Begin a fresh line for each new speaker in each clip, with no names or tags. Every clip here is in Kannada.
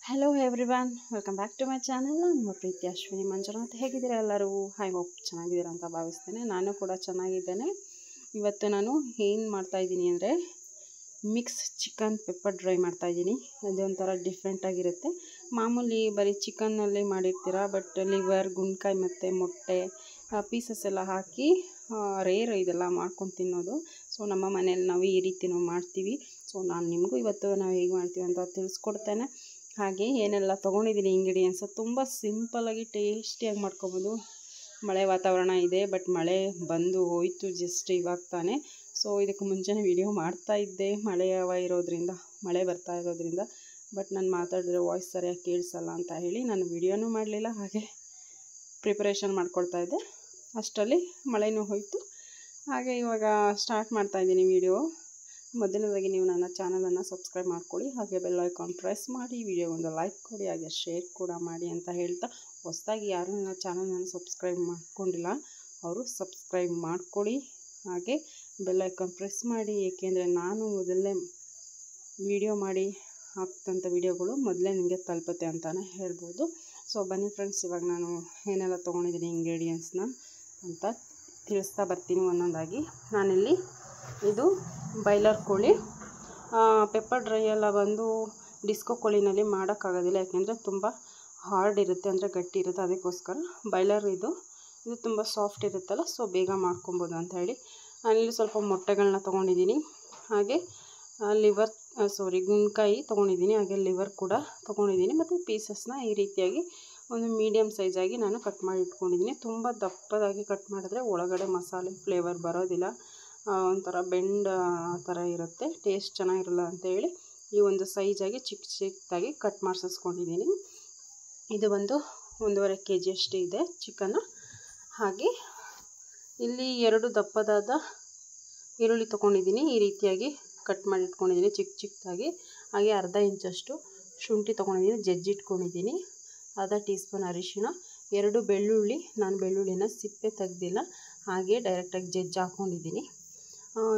Hello everyone, welcome back to my channel. ನಾನು ನಿಮ್ಮ ಪ್ರೀತಿ ಅಶ್ವಿನಿ ಮಂಜುನಾಥ್. ಹೇಗಿದ್ದೀರಾ ಎಲ್ಲರೂ? ಐ ಹೋಪ್ ಚೆನ್ನಾಗಿದ್ದೀರಾ ಅಂತ ಭಾವಿಸ್ತೇನೆ. ನಾನು ಕೂಡ ಚೆನ್ನಾಗಿದ್ದೇನೆ. ಇವತ್ತು ನಾನು ಏನು ಮಾಡ್ತಾಯಿದ್ದೀನಿ ಅಂದರೆ ಮಿಕ್ಸ್ ಚಿಕನ್ ಪೆಪ್ಪರ್ ಡ್ರೈ ಮಾಡ್ತಾಯಿದ್ದೀನಿ. ಅದೊಂಥರ ಡಿಫ್ರೆಂಟಾಗಿರುತ್ತೆ. ಮಾಮೂಲಿ ಬರೀ ಚಿಕನ್ನಲ್ಲಿ ಮಾಡಿರ್ತೀರ, ಬಟ್ ಲಿವರ್, ಗುಂಡ್ಕಾಯಿ ಮತ್ತು ಮೊಟ್ಟೆ ಪೀಸಸ್ ಎಲ್ಲ ಹಾಕಿ ರೇರ್ ಇದೆಲ್ಲ ಮಾಡ್ಕೊಂಡು ತಿನ್ನೋದು. ಸೊ ನಮ್ಮ ಮನೇಲಿ ನಾವು ಈ ರೀತಿ ಮಾಡ್ತೀವಿ. ಸೊ ನಾನು ನಿಮಗೂ ಇವತ್ತು ನಾವು ಹೇಗೆ ಮಾಡ್ತೀವಿ ಅಂತ ತಿಳಿಸ್ಕೊಡ್ತೇನೆ. ಹಾಗೆ ಏನೆಲ್ಲ ತೊಗೊಂಡಿದ್ದೀನಿ ಇಂಗ್ರೀಡಿಯೆಂಟ್ಸ್ ತುಂಬ ಸಿಂಪಲ್ಲಾಗಿ ಟೇಸ್ಟಿಯಾಗಿ ಮಾಡ್ಕೊಬೋದು. ಮಳೆ ವಾತಾವರಣ ಇದೆ, ಬಟ್ ಮಳೆ ಬಂದು ಹೋಯಿತು ಜಸ್ಟ್ ಇವಾಗ ತಾನೇ. ಸೊ ಇದಕ್ಕೆ ಮುಂಚೆನೇ ವಿಡಿಯೋ ಮಾಡ್ತಾಯಿದ್ದೆ, ಮಳೆ ಮಳೆ ಬರ್ತಾ ಇರೋದ್ರಿಂದ. ಬಟ್ ನಾನು ಮಾತಾಡಿದ್ರೆ ವಾಯ್ಸ್ ಸರಿಯಾಗಿ ಕೇಳಿಸಲ್ಲ ಅಂತ ಹೇಳಿ ನಾನು ವಿಡಿಯೋನೂ ಮಾಡಲಿಲ್ಲ, ಹಾಗೆ ಪ್ರಿಪರೇಷನ್ ಮಾಡ್ಕೊಳ್ತಾಯಿದ್ದೆ. ಅಷ್ಟರಲ್ಲಿ ಮಳೆನೂ ಹೋಯಿತು. ಹಾಗೆ ಇವಾಗ ಸ್ಟಾರ್ಟ್ ಮಾಡ್ತಾಯಿದ್ದೀನಿ ವಿಡಿಯೋ. ಮೊದಲನೇದಾಗಿ ನೀವು ನನ್ನ ಚಾನಲನ್ನು ಸಬ್ಸ್ಕ್ರೈಬ್ ಮಾಡ್ಕೊಳ್ಳಿ, ಹಾಗೆ ಬೆಲ್ ಐಕಾನ್ ಪ್ರೆಸ್ ಮಾಡಿ, ವಿಡಿಯೋಗೊಂದು ಲೈಕ್ ಕೊಡಿ, ಹಾಗೆ ಶೇರ್ ಕೂಡ ಮಾಡಿ ಅಂತ ಹೇಳ್ತಾ, ಹೊಸದಾಗಿ ಯಾರು ನನ್ನ ಚಾನಲನ್ನು ಸಬ್ಸ್ಕ್ರೈಬ್ ಮಾಡ್ಕೊಂಡಿಲ್ಲ ಅವರು ಸಬ್ಸ್ಕ್ರೈಬ್ ಮಾಡ್ಕೊಳ್ಳಿ, ಹಾಗೆ ಬೆಲ್ ಐಕಾನ್ ಪ್ರೆಸ್ ಮಾಡಿ. ಏಕೆಂದರೆ ನಾನು ಮೊದಲನೇ ವಿಡಿಯೋ ಮಾಡಿ ಹಾಕ್ತಂಥ ವಿಡಿಯೋಗಳು ಮೊದಲೇ ನಿಮಗೆ ತಲುಪುತ್ತೆ ಅಂತಲೇ ಹೇಳ್ಬೋದು. ಸೊ ಬನ್ನಿ ಫ್ರೆಂಡ್ಸ್, ಇವಾಗ ನಾನು ಏನೆಲ್ಲ ತೊಗೊಂಡಿದ್ದೀನಿ ಇಂಗ್ರೀಡಿಯೆಂಟ್ಸ್ನ ಅಂತ ತಿಳಿಸ್ತಾ ಬರ್ತೀನಿ ಒಂದೊಂದಾಗಿ. ನಾನಿಲ್ಲಿ ಇದು ಬಾಯ್ಲರ್ ಕೋಳಿ. ಪೆಪ್ಪರ್ ಡ್ರೈ ಎಲ್ಲ ಬಂದು ಡಿಸ್ಕೋ ಕೋಳಿನಲ್ಲಿ ಮಾಡೋಕ್ಕಾಗೋದಿಲ್ಲ, ಯಾಕೆಂದರೆ ತುಂಬ ಹಾರ್ಡ್ ಇರುತ್ತೆ, ಅಂದರೆ ಗಟ್ಟಿ ಇರುತ್ತೆ. ಅದಕ್ಕೋಸ್ಕರ ಬಾಯ್ಲರ್ ಇದು ತುಂಬ ಸಾಫ್ಟ್ ಇರುತ್ತಲ್ಲ, ಸೊ ಬೇಗ ಮಾಡ್ಕೊಬೋದು ಅಂತ ಹೇಳಿ ನಾನಿಲ್ಲಿ ಸ್ವಲ್ಪ ಮೊಟ್ಟೆಗಳನ್ನ ತೊಗೊಂಡಿದ್ದೀನಿ. ಹಾಗೆ ಗುಂಡ್ಕಾಯಿ ತೊಗೊಂಡಿದ್ದೀನಿ, ಹಾಗೆ ಲಿವರ್ ಕೂಡ ತೊಗೊಂಡಿದ್ದೀನಿ. ಮತ್ತು ಪೀಸಸ್ನ ಈ ರೀತಿಯಾಗಿ ಒಂದು ಮೀಡಿಯಮ್ ಸೈಜಾಗಿ ನಾನು ಕಟ್ ಮಾಡಿ ಇಟ್ಕೊಂಡಿದ್ದೀನಿ. ತುಂಬ ದಪ್ಪದಾಗಿ ಕಟ್ ಮಾಡಿದ್ರೆ ಒಳಗಡೆ ಮಸಾಲೆ ಫ್ಲೇವರ್ ಬರೋದಿಲ್ಲ, ಒಂಥರ ಬೆಂಡ್ ಆ ಥರ ಇರುತ್ತೆ, ಟೇಸ್ಟ್ ಚೆನ್ನಾಗಿರಲ್ಲ ಅಂತೇಳಿ ಈ ಒಂದು ಸೈಜಾಗಿ ಚಿಕ್ಕ ಚಿಕ್ಕದಾಗಿ ಕಟ್ ಮಾಡಿಸ್ಕೊಂಡಿದ್ದೀನಿ. ಇದು ಒಂದು 1.5 kg ಅಷ್ಟೇ ಇದೆ ಚಿಕನ್. ಹಾಗೆ ಇಲ್ಲಿ 2 ದಪ್ಪದಾದ ಈರುಳ್ಳಿ ತೊಗೊಂಡಿದ್ದೀನಿ, ಈ ರೀತಿಯಾಗಿ ಕಟ್ ಮಾಡಿ ಇಟ್ಕೊಂಡಿದ್ದೀನಿ ಚಿಕ್ಕ ಚಿಕ್ಕದಾಗಿ. ಹಾಗೆ ಅರ್ಧ ಇಂಚಷ್ಟು ಶುಂಠಿ ತೊಗೊಂಡಿದ್ದೀನಿ, ಜಜ್ಜಿಟ್ಕೊಂಡಿದ್ದೀನಿ. ಅರ್ಧ ಟೀ ಸ್ಪೂನ್ ಅರಿಶಿಣ, 2 ಬೆಳ್ಳುಳ್ಳಿ. ನಾನು ಬೆಳ್ಳುಳ್ಳಿನ ಸಿಪ್ಪೆ ತೆಗೆದಿಲ್ಲ, ಹಾಗೆ ಡೈರೆಕ್ಟಾಗಿ ಜಜ್ಜಿ ಹಾಕ್ಕೊಂಡಿದ್ದೀನಿ.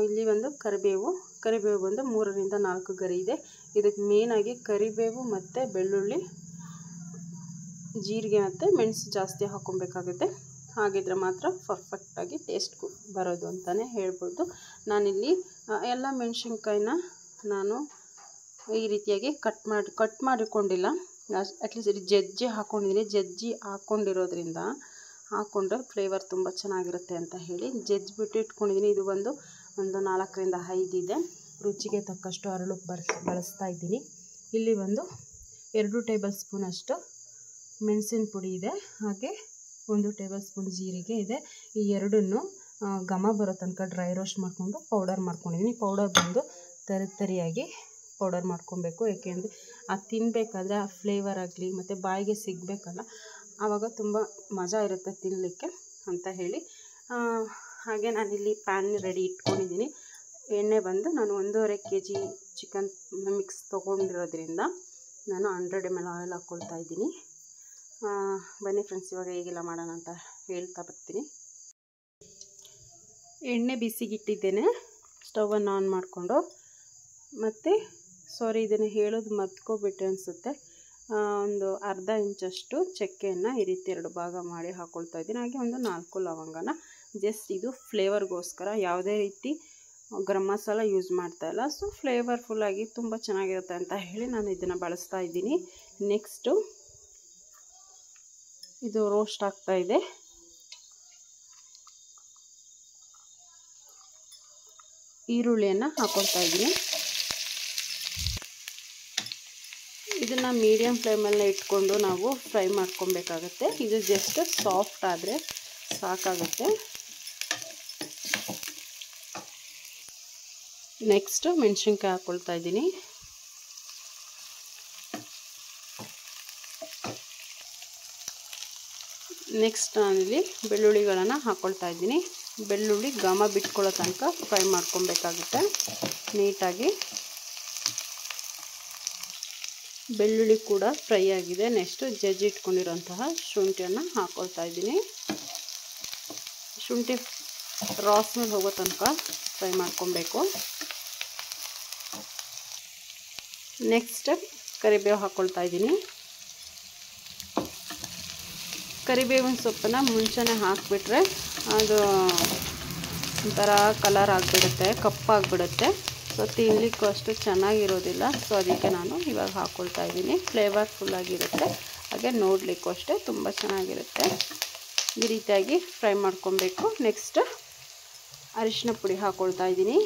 ಇಲ್ಲಿ ಒಂದು ಕರಿಬೇವು ಬಂದು 3 ರಿಂದ 4 ಗರಿ ಇದೆ. ಇದಕ್ಕೆ ಮೇನಾಗಿ ಕರಿಬೇವು ಮತ್ತು ಬೆಳ್ಳುಳ್ಳಿ, ಜೀರಿಗೆ ಮತ್ತು ಮೆಣಸು ಜಾಸ್ತಿ ಹಾಕ್ಕೊಬೇಕಾಗುತ್ತೆ. ಹಾಗಿದ್ರೆ ಮಾತ್ರ ಪರ್ಫೆಕ್ಟಾಗಿ ಟೇಸ್ಟ್ ಬರೋದು ಅಂತಲೇ ಹೇಳ್ಬೋದು. ನಾನಿಲ್ಲಿ ಎಲ್ಲ ಮೆಣಸಿನ್ಕಾಯಿನ ನಾನು ಈ ರೀತಿಯಾಗಿ ಕಟ್ ಮಾಡಿಕೊಂಡಿಲ್ಲ, ಅಟ್ಲೀಸ್ಟ್ ಜಜ್ಜಿ ಹಾಕ್ಕೊಂಡಿದ್ದೀನಿ. ಜಜ್ಜಿ ಹಾಕ್ಕೊಂಡಿರೋದ್ರಿಂದ ಹಾಕ್ಕೊಂಡ್ರೆ ಫ್ಲೇವರ್ ತುಂಬ ಚೆನ್ನಾಗಿರುತ್ತೆ ಅಂತ ಹೇಳಿ ಜಜ್ಜಿಬಿಟ್ಟು ಇಟ್ಕೊಂಡಿದ್ದೀನಿ. ಇದು ಒಂದು 4 ರಿಂದ 5 ಇದೆ. ರುಚಿಗೆ ತಕ್ಕಷ್ಟು ಅರಳುಪ್ಪು ಬಳಸ್ತಾ ಇದ್ದೀನಿ. ಇಲ್ಲಿ ಒಂದು 2 ಟೇಬಲ್ ಸ್ಪೂನ್ ಅಷ್ಟು ಮೆಣಸಿನ ಪುಡಿ ಇದೆ, ಹಾಗೆ 1 ಟೇಬಲ್ ಸ್ಪೂನ್ ಜೀರಿಗೆ ಇದೆ. ಈ ಎರಡನ್ನು ಘಮ ಬರೋ ತನಕ ಡ್ರೈ ರೋಸ್ಟ್ ಮಾಡಿಕೊಂಡು ಪೌಡರ್ ಮಾಡ್ಕೊಂಡಿದ್ದೀನಿ. ಪೌಡರ್ ಬಂದು ತರಿಯಾಗಿ ಪೌಡರ್ ಮಾಡ್ಕೊಬೇಕು, ಏಕೆಂದರೆ ಅದು ತಿನ್ನಬೇಕಾದ್ರೆ ಆ ಫ್ಲೇವರ್ ಆಗಲಿ ಮತ್ತು ಬಾಯಿಗೆ ಸಿಗಬೇಕಲ್ಲ, ಆವಾಗ ತುಂಬ ಮಜಾ ಇರುತ್ತೆ ತಿನ್ನಲಿಕ್ಕೆ ಅಂತ ಹೇಳಿ. ಹಾಗೆ ನಾನಿಲ್ಲಿ ಪ್ಯಾನ್ ರೆಡಿ ಇಟ್ಕೊಂಡಿದ್ದೀನಿ. ಎಣ್ಣೆ ಬಂದು ನಾನು 1.5 kg ಚಿಕನ್ ಮಿಕ್ಸ್ ತೊಗೊಂಡಿರೋದ್ರಿಂದ ನಾನು 100 ml ಆಯಿಲ್ ಹಾಕ್ಕೊಳ್ತಾ ಇದ್ದೀನಿ. ಬನ್ನಿ ಫ್ರೆಂಡ್ಸ್, ಇವಾಗ ಹೇಗೆಲ್ಲ ಮಾಡೋಣ ಅಂತ ಹೇಳ್ತಾ ಬರ್ತೀನಿ. ಎಣ್ಣೆ ಬಿಸಿಗಿಟ್ಟಿದ್ದೇನೆ, ಸ್ಟವನ್ನು ಆನ್ ಮಾಡಿಕೊಂಡು. ಮತ್ತು ಇದನ್ನು ಹೇಳೋದು ಮರ್ತ್ಕೊಬಿಟ್ಟೆ ಅನಿಸುತ್ತೆ, ಒಂದು ಅರ್ಧ ಇಂಚಷ್ಟು ಚಕ್ಕೆಯನ್ನು ಈ ರೀತಿ 2 ಭಾಗ ಮಾಡಿ ಹಾಕ್ಕೊಳ್ತಾ ಇದ್ದೀನಿ. ಹಾಗೆ ಒಂದು 4 ಲವಂಗನ, ಜಸ್ಟ್ ಇದು ಫ್ಲೇವರ್ಗೋಸ್ಕರ, ಯಾವುದೇ ರೀತಿ ಗರಂ ಮಸಾಲ ಯೂಸ್ ಮಾಡ್ತಾ ಇಲ್ಲ. ಸೊ ಫ್ಲೇವರ್ಫುಲ್ಲಾಗಿ ತುಂಬ ಚೆನ್ನಾಗಿರುತ್ತೆ ಅಂತ ಹೇಳಿ ನಾನು ಇದನ್ನು ಬಳಸ್ತಾ ಇದ್ದೀನಿ. ನೆಕ್ಸ್ಟು ಇದು ರೋಸ್ಟ್ ಆಗ್ತಾ ಇದೆ. ಈರುಳ್ಳಿಯನ್ನು ಹಾಕ್ಕೊಳ್ತಾ ಇದ್ದೀನಿ. ಇದನ್ನು ಮೀಡಿಯಮ್ ಫ್ಲೇಮಲ್ಲಿ ಇಟ್ಕೊಂಡು ನಾವು ಫ್ರೈ ಮಾಡ್ಕೊಬೇಕಾಗತ್ತೆ. ಇದು ಜಸ್ಟ್ ಸಾಫ್ಟ್ ಆದರೆ ಸಾಕಾಗುತ್ತೆ. ನೆಕ್ಸ್ಟ್ ಮೆಣಸಿನ್ಕಾಯಿ ಹಾಕ್ಕೊಳ್ತಾ ಇದ್ದೀನಿ. ನೆಕ್ಸ್ಟ್ ನಾನಿಲ್ಲಿ ಬೆಳ್ಳುಳ್ಳಿಗಳನ್ನು ಹಾಕ್ಕೊಳ್ತಾ ಇದ್ದೀನಿ. ಬೆಳ್ಳುಳ್ಳಿ ಘಮ ಬಿಟ್ಕೊಳ್ಳೋ ತನಕ ಫ್ರೈ ಮಾಡ್ಕೊಬೇಕಾಗುತ್ತೆ ನೀಟಾಗಿ. ಬೆಳ್ಳುಳ್ಳಿ ಕೂಡ ಫ್ರೈ ಆಗಿದೆ. ನೆಕ್ಸ್ಟು ಜಜ್ಜಿ ಇಟ್ಕೊಂಡಿರೋಂತಹ ಶುಂಠಿಯನ್ನು ಹಾಕ್ಕೊಳ್ತಾ ಇದ್ದೀನಿ. ಶುಂಠಿ ರಾ ಸ್ಮೆಲ್ ಹೋಗೋ ತನಕ ಫ್ರೈ ಮಾಡ್ಕೊಬೇಕು. ನೆಕ್ಸ್ಟ್ ಕರಿಬೇವು ಹಾಕ್ಕೊಳ್ತಾ ಇದ್ದೀನಿ. ಕರಿಬೇವಿನ ಸೊಪ್ಪನ್ನು ಮುಂಚೆನೇ ಹಾಕಿಬಿಟ್ರೆ ಅದು ಒಂಥರ ಕಲರ್ ಆಗಿಬಿಡುತ್ತೆ, ಕಪ್ಪಾಗಿಬಿಡುತ್ತೆ. ಸೊ ತಿನ್ನಲಿಕ್ಕೂ ಅಷ್ಟು ಚೆನ್ನಾಗಿರೋದಿಲ್ಲ. ಸೊ ಅದಕ್ಕೆ ನಾನು ಇವಾಗ ಹಾಕ್ಕೊಳ್ತಾ ಇದ್ದೀನಿ. ಫ್ಲೇವರ್ಫುಲ್ಲಾಗಿರುತ್ತೆ, ಹಾಗೆ ನೋಡಲಿಕ್ಕೂ ಅಷ್ಟೇ ತುಂಬ ಚೆನ್ನಾಗಿರುತ್ತೆ. ಈ ರೀತಿಯಾಗಿ ಫ್ರೈ ಮಾಡ್ಕೊಬೇಕು. ನೆಕ್ಸ್ಟ್ ಅರಿಶಿನ ಪುಡಿ ಹಾಕ್ಕೊಳ್ತಾ ಇದ್ದೀನಿ.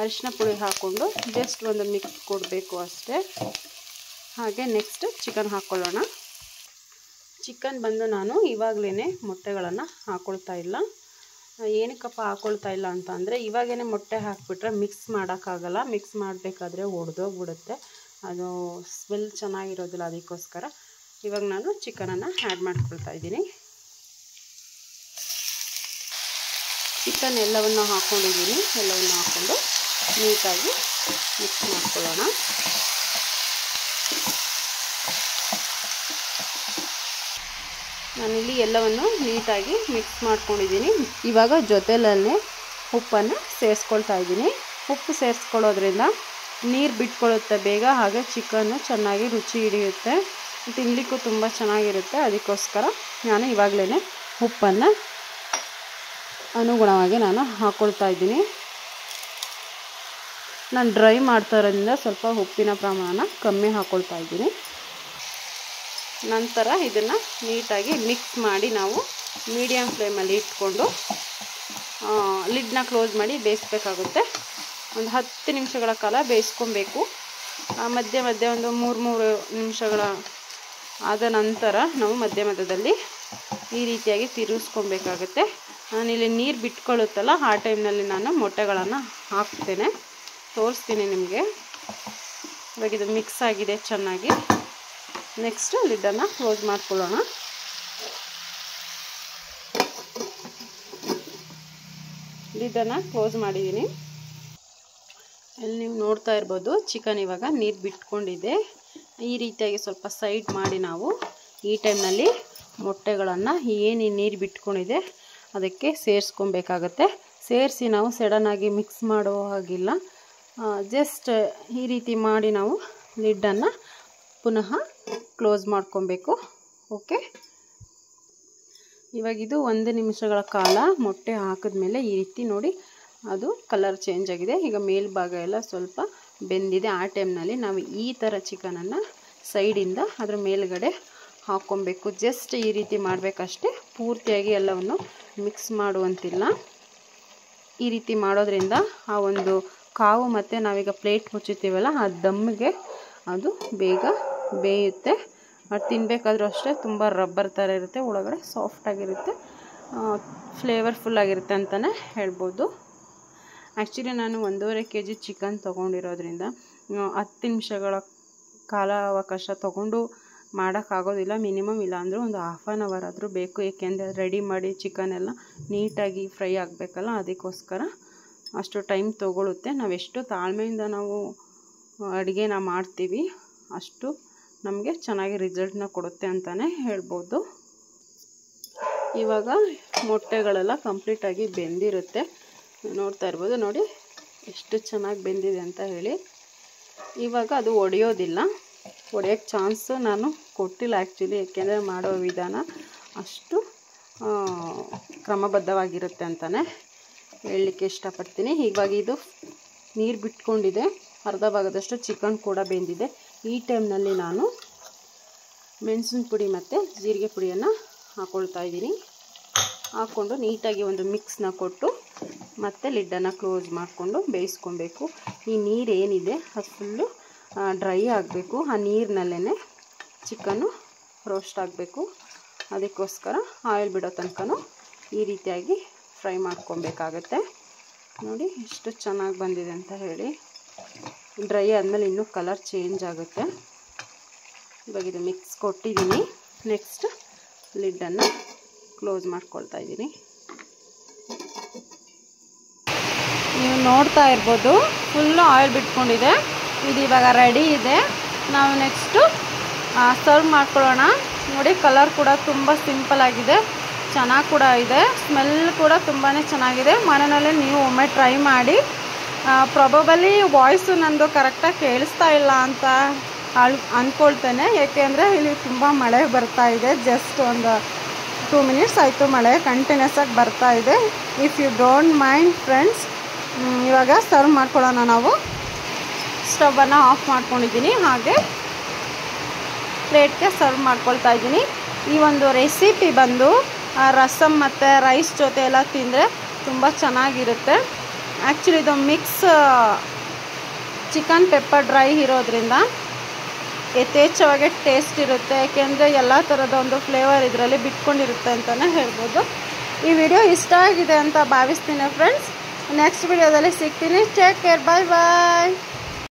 ಅರಿಶಿನ ಪುಡಿ ಹಾಕ್ಕೊಂಡು ಜಸ್ಟ್ ಒಂದು ಮಿಕ್ಸ್ ಕೊಡಬೇಕು ಅಷ್ಟೇ. ಹಾಗೆ ನೆಕ್ಸ್ಟ್ ಚಿಕನ್ ಹಾಕ್ಕೊಳ್ಳೋಣ. ಚಿಕನ್ ಬಂದು ನಾನು ಇವಾಗಲೇ ಮೊಟ್ಟೆಗಳನ್ನು ಹಾಕ್ಕೊಳ್ತಾ ಇಲ್ಲ. ಏನಕ್ಕಪ್ಪ ಹಾಕ್ಕೊಳ್ತಾ ಇಲ್ಲ ಅಂತ ಅಂದರೆ, ಇವಾಗೇ ಮೊಟ್ಟೆ ಹಾಕಿಬಿಟ್ರೆ ಮಿಕ್ಸ್ ಮಾಡೋಕ್ಕಾಗಲ್ಲ. ಮಿಕ್ಸ್ ಮಾಡಬೇಕಾದ್ರೆ ಒಡೆದೋಗ್ಬಿಡುತ್ತೆ, ಅದು ಸ್ಮೆಲ್ ಚೆನ್ನಾಗಿರೋದಿಲ್ಲ. ಅದಕ್ಕೋಸ್ಕರ ಇವಾಗ ನಾನು ಚಿಕನನ್ನು ಆ್ಯಡ್ ಮಾಡ್ಕೊಳ್ತಾ ಇದ್ದೀನಿ. ಚಿಕನ್ ಎಲ್ಲವನ್ನು ಹಾಕ್ಕೊಂಡಿದ್ದೀನಿ. ಎಲ್ಲವನ್ನು ಹಾಕ್ಕೊಂಡು ನೀಟಾಗಿ ಮಿಕ್ಸ್ ಮಾಡ್ಕೊಳ್ಳೋಣ. ನಾನಿಲ್ಲಿ ಎಲ್ಲವನ್ನು ನೀಟಾಗಿ ಮಿಕ್ಸ್ ಮಾಡ್ಕೊಂಡಿದ್ದೀನಿ. ಇವಾಗ ಜೊತೆಲೇ ಉಪ್ಪನ್ನು ಸೇರಿಸ್ಕೊಳ್ತಾ ಇದ್ದೀನಿ. ಉಪ್ಪು ಸೇರಿಸ್ಕೊಳ್ಳೋದ್ರಿಂದ ನೀರು ಬಿಟ್ಕೊಳ್ಳುತ್ತೆ ಬೇಗ, ಹಾಗೆ ಚಿಕನ್ನು ಚೆನ್ನಾಗಿ ರುಚಿ ಹಿಡಿಯುತ್ತೆ, ತಿನ್ನಲಿಕ್ಕೂ ತುಂಬ ಚೆನ್ನಾಗಿರುತ್ತೆ. ಅದಕ್ಕೋಸ್ಕರ ನಾನು ಇವಾಗಲೇ ಉಪ್ಪನ್ನು ಅನುಗುಣವಾಗಿ ನಾನು ಹಾಕ್ಕೊಳ್ತಾ ಇದ್ದೀನಿ. ನಾನು ಡ್ರೈ ಮಾಡ್ತಾ ಇರೋದ್ರಿಂದ ಸ್ವಲ್ಪ ಉಪ್ಪಿನ ಪ್ರಮಾಣ ಕಮ್ಮಿ ಹಾಕ್ಕೊಳ್ತಾ ಇದ್ದೀನಿ. ನಂತರ ಇದನ್ನು ನೀಟಾಗಿ ಮಿಕ್ಸ್ ಮಾಡಿ ನಾವು ಮೀಡಿಯಮ್ ಫ್ಲೇಮಲ್ಲಿ ಇಟ್ಕೊಂಡು ಲಿಡ್ನ ಕ್ಲೋಸ್ ಮಾಡಿ ಬೇಯಿಸ್ಬೇಕಾಗುತ್ತೆ. ಒಂದು 10 ನಿಮಿಷಗಳ ಕಾಲ ಬೇಯಿಸ್ಕೊಬೇಕು. ಮಧ್ಯೆ ಮಧ್ಯೆ ಒಂದು 3 ನಿಮಿಷಗಳ ಆದ ನಂತರ ನಾವು ಮಧ್ಯದಲ್ಲಿ ಈ ರೀತಿಯಾಗಿ ತಿರುಗಿಸ್ಕೊಬೇಕಾಗುತ್ತೆ. ನಾನಿಲ್ಲಿ ನೀರು ಬಿಟ್ಕೊಳ್ಳುತ್ತಲ್ಲ, ಆ ಟೈಮ್ನಲ್ಲಿ ನಾನು ಮೊಟ್ಟೆಗಳನ್ನು ಹಾಕ್ತೇನೆ, ತೋರಿಸ್ತೀನಿ ನಿಮಗೆ. ಇವಾಗ ಇದು ಮಿಕ್ಸ್ ಆಗಿದೆ ಚೆನ್ನಾಗಿ. ನೆಕ್ಸ್ಟ್ ಲಿಡ್ಡನ್ನು ಕ್ಲೋಸ್ ಮಾಡ್ಕೊಳ್ಳೋಣ. ಲಿಡ್ಡನ್ನು ಕ್ಲೋಸ್ ಮಾಡಿದ್ದೀನಿ. ಇಲ್ಲಿ ನೀವು ನೋಡ್ತಾ ಇರ್ಬೋದು, ಚಿಕನ್ ಇವಾಗ ನೀರು ಬಿಟ್ಕೊಂಡಿದೆ. ಈ ರೀತಿಯಾಗಿ ಸ್ವಲ್ಪ ಸೈಡ್ ಮಾಡಿ ನಾವು ಈ ಟೈಮ್ನಲ್ಲಿ ಮೊಟ್ಟೆಗಳನ್ನು ಏನು ನೀರು ಬಿಟ್ಕೊಂಡಿದೆ ಅದಕ್ಕೆ ಸೇರಿಸ್ಕೊಬೇಕಾಗತ್ತೆ. ಸೇರಿಸಿ ನಾವು ಸಡನ್ನಾಗಿ ಮಿಕ್ಸ್ ಮಾಡೋ ಹಾಗಿಲ್ಲ. ಜಸ್ಟ್ ಈ ರೀತಿ ಮಾಡಿ ನಾವು ಲಿಡ್ಡನ್ನು ಪುನಃ ಕ್ಲೋಸ್ ಮಾಡ್ಕೊಬೇಕು. ಓಕೆ, ಇವಾಗಿದು 1 ನಿಮಿಷಗಳ ಕಾಲ ಮೊಟ್ಟೆ ಹಾಕಿದ್ಮೇಲೆ ಈ ರೀತಿ ನೋಡಿ ಅದು ಕಲರ್ ಚೇಂಜ್ ಆಗಿದೆ. ಈಗ ಮೇಲ್ಭಾಗ ಎಲ್ಲ ಸ್ವಲ್ಪ ಬೆಂದಿದೆ. ಆ ಟೈಮ್ನಲ್ಲಿ ನಾವು ಈ ಥರ ಚಿಕನನ್ನು ಸೈಡಿಂದ ಅದ್ರ ಮೇಲ್ಗಡೆ ಹಾಕ್ಕೊಬೇಕು. ಜಸ್ಟ್ ಈ ರೀತಿ ಮಾಡಬೇಕಷ್ಟೇ, ಪೂರ್ತಿಯಾಗಿ ಎಲ್ಲವನ್ನು ಮಿಕ್ಸ್ ಮಾಡುವಂತಿಲ್ಲ. ಈ ರೀತಿ ಮಾಡೋದ್ರಿಂದ ಆ ಒಂದು ಕಾವು ಮತ್ತು ನಾವೀಗ ಪ್ಲೇಟ್ ಮುಚ್ಚುತ್ತೀವಲ್ಲ, ಆ ದಮ್ಮಿಗೆ ಅದು ಬೇಗ ಬೇಯುತ್ತೆ. ಅದು ತಿನ್ನಬೇಕಾದ್ರೂ ಅಷ್ಟೇ ತುಂಬ ರಬ್ಬರ್ ಥರ ಇರುತ್ತೆ, ಒಳಗಡೆ ಸಾಫ್ಟಾಗಿರುತ್ತೆ, ಫ್ಲೇವರ್ಫುಲ್ಲಾಗಿರುತ್ತೆ ಅಂತಲೇ ಹೇಳ್ಬೋದು. ಆ್ಯಕ್ಚುಲಿ ನಾನು 1.5 kg ಚಿಕನ್ ತೊಗೊಂಡಿರೋದ್ರಿಂದ 10 ನಿಮಿಷಗಳ ಕಾಲಾವಕಾಶ ತೊಗೊಂಡು ಮಾಡೋಕ್ಕಾಗೋದಿಲ್ಲ. ಮಿನಿಮಮ್ ಇಲ್ಲಾಂದರೂ ಒಂದು ½ ಆನ್ ಅವರ್ ಆದರೂ ಬೇಕು. ಏಕೆಂದರೆ ರೆಡಿ ಮಾಡಿ ಚಿಕನ್ ಎಲ್ಲ ನೀಟಾಗಿ ಫ್ರೈ ಆಗಬೇಕಲ್ಲ, ಅದಕ್ಕೋಸ್ಕರ ಅಷ್ಟು ಟೈಮ್ ತೊಗೊಳುತ್ತೆ. ನಾವೆಷ್ಟು ತಾಳ್ಮೆಯಿಂದ ನಾವು ಅಡುಗೆನ ಮಾಡ್ತೀವಿ ಅಷ್ಟು ನಮಗೆ ಚೆನ್ನಾಗಿ ರಿಸಲ್ಟ್ನ ಕೊಡುತ್ತೆ ಅಂತಲೇ ಹೇಳ್ಬೋದು. ಇವಾಗ ಮೊಟ್ಟೆಗಳೆಲ್ಲ ಕಂಪ್ಲೀಟಾಗಿ ಬೆಂದಿರುತ್ತೆ, ನೋಡ್ತಾ ಇರ್ಬೋದು. ನೋಡಿ ಎಷ್ಟು ಚೆನ್ನಾಗಿ ಬೆಂದಿದೆ ಅಂತ ಹೇಳಿ. ಇವಾಗ ಅದು ಒಡೆಯೋದಿಲ್ಲ, ಒಡೆಯೋಕ್ಕೆ ಚಾನ್ಸು ನಾನು ಕೊಟ್ಟಿಲ್ಲ ಆ್ಯಕ್ಚುಲಿ, ಏಕೆಂದರೆ ಮಾಡೋ ವಿಧಾನ ಅಷ್ಟು ಕ್ರಮಬದ್ಧವಾಗಿರುತ್ತೆ ಅಂತಲೇ ಹೇಳಲಿಕ್ಕೆ ಇಷ್ಟಪಡ್ತೀನಿ. ಇವಾಗ ಇದು ನೀರು ಬಿಟ್ಕೊಂಡಿದೆ, ಅರ್ಧ ಭಾಗದಷ್ಟು ಚಿಕನ್ ಕೂಡ ಬೆಂದಿದೆ. ಈ ಟೈಮ್ನಲ್ಲಿ ನಾನು ಮೆಣಸಿನ ಪುಡಿ ಮತ್ತು ಜೀರಿಗೆ ಪುಡಿಯನ್ನು ಹಾಕ್ಕೊಳ್ತಾ ಇದ್ದೀನಿ. ಹಾಕ್ಕೊಂಡು ನೀಟಾಗಿ ಒಂದು ಮಿಕ್ಸ್ನ ಕೊಟ್ಟು ಮತ್ತೆ ಲಿಡ್ಡನ್ನು ಕ್ಲೋಸ್ ಮಾಡಿಕೊಂಡು ಬೇಯಿಸ್ಕೊಬೇಕು. ಈ ನೀರು ಏನಿದೆ ಅದು ಫುಲ್ಲು ಡ್ರೈ ಆಗಬೇಕು. ಆ ನೀರಿನಲ್ಲೇ ಚಿಕನ್ನು ರೋಸ್ಟ್ ಆಗಬೇಕು. ಅದಕ್ಕೋಸ್ಕರ ಆಯಿಲ್ ಬಿಡೋ ತನಕ ಈ ರೀತಿಯಾಗಿ ಫ್ರೈ ಮಾಡ್ಕೊಬೇಕಾಗತ್ತೆ. ನೋಡಿ ಎಷ್ಟು ಚೆನ್ನಾಗಿ ಬಂದಿದೆ ಅಂತ ಹೇಳಿ. ಡ್ರೈ ಆದಮೇಲೆ ಇನ್ನೂ ಕಲರ್ ಚೇಂಜ್ ಆಗುತ್ತೆ. ಇವಾಗ ಇದು ಮಿಕ್ಸ್ ಕೊಟ್ಟಿದ್ದೀನಿ. ನೆಕ್ಸ್ಟ್ ಲಿಡ್ಡನ್ನು ಕ್ಲೋಸ್ ಮಾಡ್ಕೊಳ್ತಾ ಇದ್ದೀನಿ. ನೀವು ನೋಡ್ತಾ ಇರ್ಬೋದು ಫುಲ್ಲು ಆಯಿಲ್ ಬಿಟ್ಕೊಂಡಿದೆ. ಇದು ಇವಾಗ ರೆಡಿ ಇದೆ. ನಾವು ನೆಕ್ಸ್ಟು ಸರ್ವ್ ಮಾಡ್ಕೊಳ್ಳೋಣ. ನೋಡಿ ಕಲರ್ ಕೂಡ ತುಂಬ ಸಿಂಪಲ್ ಆಗಿದೆ, ಚೆನ್ನಾಗಿ ಕೂಡ ಇದೆ, ಸ್ಮೆಲ್ ಕೂಡ ತುಂಬಾ ಚೆನ್ನಾಗಿದೆ. ಮನೆಯಲ್ಲೇ ನೀವು ಒಮ್ಮೆ ಟ್ರೈ ಮಾಡಿ. ಪ್ರಾಬಬಲಿ ವಾಯ್ಸು ನಂದು ಕರೆಕ್ಟಾಗಿ ಕೇಳಿಸ್ತಾ ಇಲ್ಲ ಅಂತ ಅಂದ್ಕೊಳ್ತೇನೆ. ಏಕೆಂದರೆ ಇಲ್ಲಿ ತುಂಬ ಮಳೆ ಬರ್ತಾ ಇದೆ. ಜಸ್ಟ್ ಒಂದು 2 ಮಿನಿಟ್ಸ್ ಆಯಿತು ಮಳೆ ಕಂಟಿನ್ಯೂಸ್ ಆಗಿ ಬರ್ತಾ ಇದೆ. If you don't mind friends, ಇವಾಗ ಸರ್ವ್ ಮಾಡ್ಕೊಳ್ಳೋಣ. ನಾವು ಸ್ಟವನ್ನು ಆಫ್ ಮಾಡ್ಕೊಂಡಿದ್ದೀನಿ, ಹಾಗೆ ಪ್ಲೇಟ್ಗೆ ಸರ್ವ್ ಮಾಡ್ಕೊಳ್ತಾ ಇದ್ದೀನಿ. ಈ ಒಂದು ರೆಸಿಪಿ ಬಂದು ರಸಮ್ ಮತ್ತು ರೈಸ್ ಜೊತೆ ಎಲ್ಲ ತಿಂದರೆ ತುಂಬ ಚೆನ್ನಾಗಿರುತ್ತೆ. ಆ್ಯಕ್ಚುಲಿ ಇದು ಮಿಕ್ಸ್ ಚಿಕನ್ ಪೆಪ್ಪರ್ ಡ್ರೈ ಇರೋದ್ರಿಂದ ಯಥೇಚ್ಛವಾಗಿ ಟೇಸ್ಟ್ ಇರುತ್ತೆ. ಏಕೆಂದರೆ ಎಲ್ಲ ಥರದ ಒಂದು ಫ್ಲೇವರ್ ಇದರಲ್ಲಿ ಬಿಟ್ಕೊಂಡಿರುತ್ತೆ ಅಂತಲೇ ಹೇಳ್ಬೋದು. ಈ ವಿಡಿಯೋ ಇಷ್ಟ ಆಗಿದೆ ಅಂತ ಭಾವಿಸ್ತೀನಿ ಫ್ರೆಂಡ್ಸ್. ನೆಕ್ಸ್ಟ್ ವಿಡಿಯೋದಲ್ಲಿ ಸಿಗ್ತೀನಿ. ಟೇಕ್ ಕೇರ್, ಬಾಯ್ ಬಾಯ್.